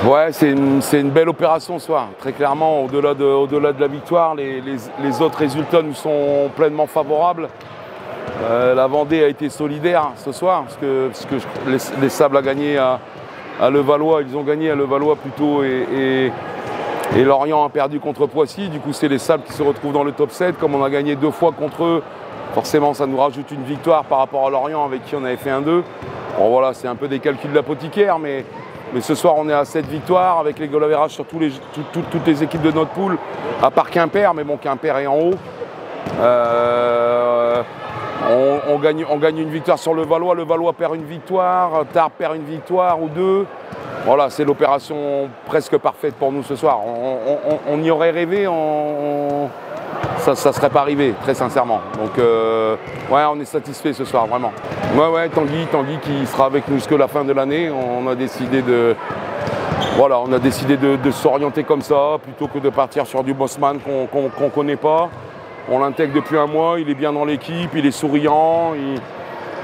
Ouais, c'est une belle opération ce soir. Très clairement, au-delà de la victoire, les autres résultats nous sont pleinement favorables. La Vendée a été solidaire ce soir, parce que les Sables a gagné à Levallois, ils ont gagné à Levallois plutôt, et Lorient a perdu contre Poissy. Du coup, c'est les Sables qui se retrouvent dans le top 7. Comme on a gagné 2 fois contre eux, forcément, ça nous rajoute une victoire par rapport à Lorient, avec qui on avait fait 1-2. Bon, voilà, c'est un peu des calculs d'apothicaire, mais ce soir, on est à 7 victoires avec les goal average sur toutes les équipes de notre poule, à part Quimper, mais bon, Quimper est en haut. On gagne une victoire sur Levallois, Levallois perd une victoire, Tarbes perd une victoire ou 2. Voilà, c'est l'opération presque parfaite pour nous ce soir. On y aurait rêvé, ça ne serait pas arrivé, très sincèrement. Donc, ouais, on est satisfait ce soir, vraiment. Ouais, Tanguy qui sera avec nous jusqu'à la fin de l'année. On a décidé de s'orienter comme ça, plutôt que de partir sur du Bosman qu'on ne connaît pas. On l'intègre depuis 1 mois, il est bien dans l'équipe, il est souriant,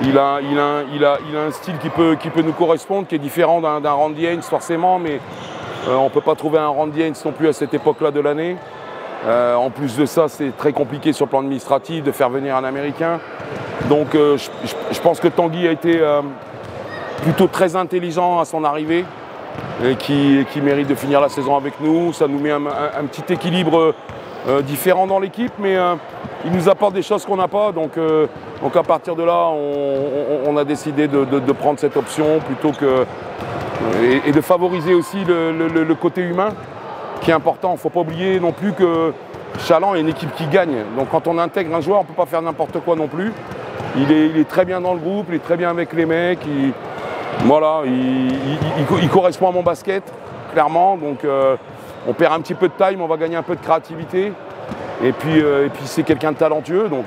il a un style qui peut nous correspondre, qui est différent d'un Randy Haynes forcément, mais on ne peut pas trouver un Randy Haynes non plus à cette époque-là de l'année. En plus de ça, c'est très compliqué sur le plan administratif de faire venir un Américain. Donc je pense que Tanguy a été plutôt très intelligent à son arrivée et qui mérite de finir la saison avec nous. Ça nous met un petit équilibre différent dans l'équipe, mais il nous apporte des choses qu'on n'a pas. Donc à partir de là, on a décidé de prendre cette option plutôt que et de favoriser aussi le côté humain, qui est important. Il ne faut pas oublier non plus que Chaland est une équipe qui gagne. Donc quand on intègre un joueur, on ne peut pas faire n'importe quoi non plus. Il est très bien dans le groupe, il est très bien avec les mecs. Il correspond à mon basket, clairement. Donc on perd un petit peu de taille, mais on va gagner un peu de créativité. Et puis c'est quelqu'un de talentueux. Donc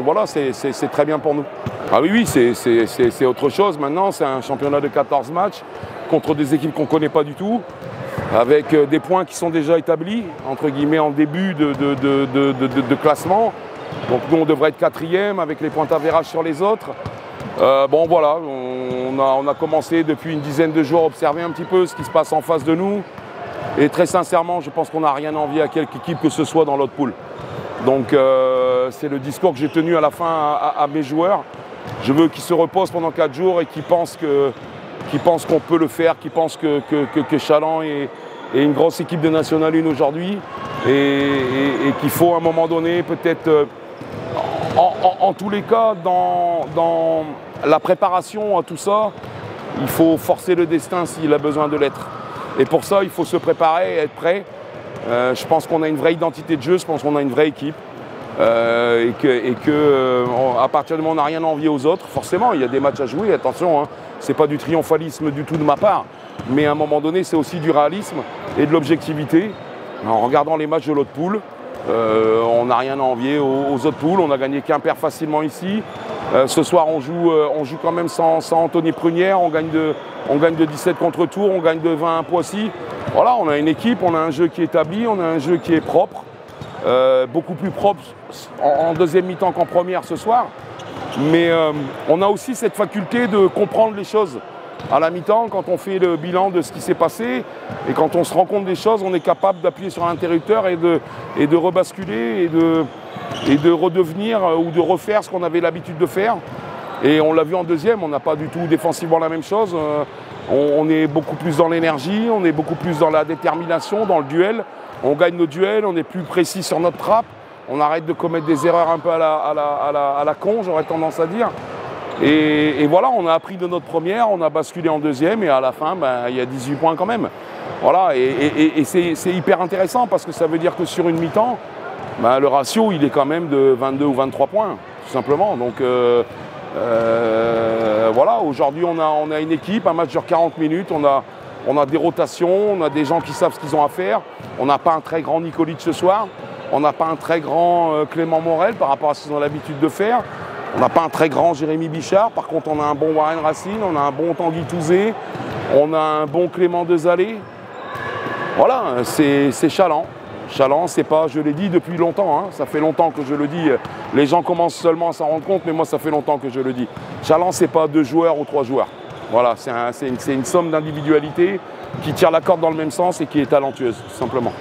voilà, c'est très bien pour nous. Ah oui, c'est autre chose maintenant. C'est un championnat de 14 matchs contre des équipes qu'on ne connaît pas du tout, avec des points qui sont déjà établis, entre guillemets, en début de classement. Donc nous, on devrait être 4e avec les points d'avérage sur les autres. Bon voilà, on a commencé depuis une dizaine de jours à observer un petit peu ce qui se passe en face de nous. Et très sincèrement, je pense qu'on n'a rien envié à quelque équipe que ce soit dans l'autre poule. Donc c'est le discours que j'ai tenu à la fin à mes joueurs. Je veux qu'ils se reposent pendant 4 jours et qu'ils pensent qu'on peut le faire, qu'ils pensent que Chaland est une grosse équipe de National 1 aujourd'hui et qu'il faut à un moment donné peut-être, en tous les cas, dans la préparation à tout ça, il faut forcer le destin s'il a besoin de l'être. Et pour ça, il faut se préparer et être prêt. Je pense qu'on a une vraie identité de jeu, je pense qu'on a une vraie équipe. À partir du moment où on n'a rien à envier aux autres, forcément, il y a des matchs à jouer, attention, hein, c'est pas du triomphalisme du tout de ma part, mais à un moment donné, c'est aussi du réalisme et de l'objectivité. En regardant les matchs de l'autre poule, on n'a rien à envier aux autres poules, on a gagné Quimper facilement ici. Ce soir, on joue quand même sans Anthony Prunière, on gagne de 17 contre Tours, on gagne de 20 à Poissy. Voilà, on a une équipe, on a un jeu qui est établi, on a un jeu qui est propre, beaucoup plus propre en deuxième mi-temps qu'en première ce soir. Mais on a aussi cette faculté de comprendre les choses. À la mi-temps, quand on fait le bilan de ce qui s'est passé et quand on se rend compte des choses, on est capable d'appuyer sur l'interrupteur et de rebasculer et de redevenir ou de refaire ce qu'on avait l'habitude de faire. Et on l'a vu en deuxième, on n'a pas du tout défensivement la même chose. On est beaucoup plus dans l'énergie, on est beaucoup plus dans la détermination, dans le duel. On gagne nos duels, on est plus précis sur notre trappe. On arrête de commettre des erreurs un peu à la con, j'aurais tendance à dire. Et voilà, on a appris de notre première, on a basculé en deuxième et à la fin, il y a 18 points quand même. Voilà, et c'est hyper intéressant parce que ça veut dire que sur une mi-temps, le ratio, il est quand même de 22 ou 23 points, tout simplement. Donc voilà, aujourd'hui, on a une équipe, un match dure 40 minutes, on a des rotations, on a des gens qui savent ce qu'ils ont à faire. On n'a pas un très grand Nikolic ce soir, on n'a pas un très grand Clément Morel par rapport à ce qu'ils ont l'habitude de faire. On n'a pas un très grand Jérémy Bichard, par contre on a un bon Warren Racine, on a un bon Tanguy Touzé, on a un bon Clément Dezalé. Voilà, c'est Chaland. Chaland, c'est pas, je l'ai dit depuis longtemps, hein, ça fait longtemps que je le dis, les gens commencent seulement à s'en rendre compte, mais moi ça fait longtemps que je le dis. Chaland, c'est pas 2 joueurs ou 3 joueurs. Voilà, c'est une somme d'individualité qui tire la corde dans le même sens et qui est talentueuse, tout simplement.